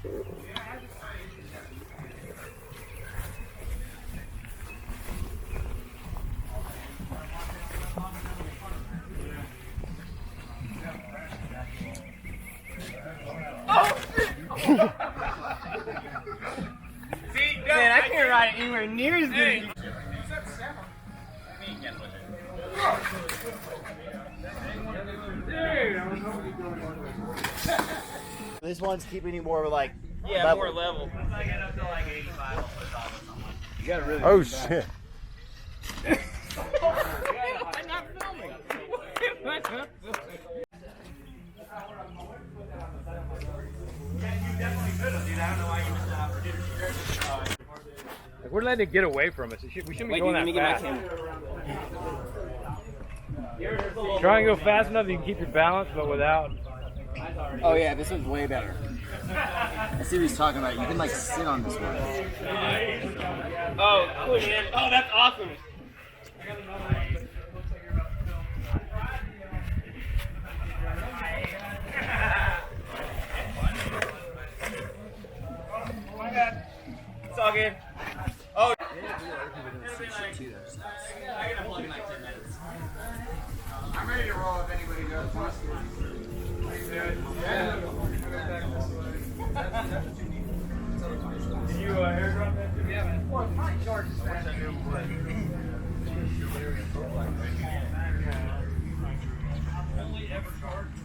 Man, I can't ride it anywhere near as good as you. This one's keeping you more like level. More level. Once I get up to like 85, I'll push off with someone. You gotta really. Oh shit! I'm not filming. You definitely could have, dude. I don't know why you missed that opportunity. Like, we're letting it get away from us. We shouldn't be going that fast. Try and go fast enough you can keep your balance, but without. Oh yeah, this one's way better. I see what he's talking about. You can like sit on this one. Oh, cool, man. Oh, that's awesome. It's all good. Oh. I gotta plug in like 10 minutes. I'm ready to roll if anybody does. Did you airdrop that too? Yeah, man. Well, it probably charges fast. Only ever charged.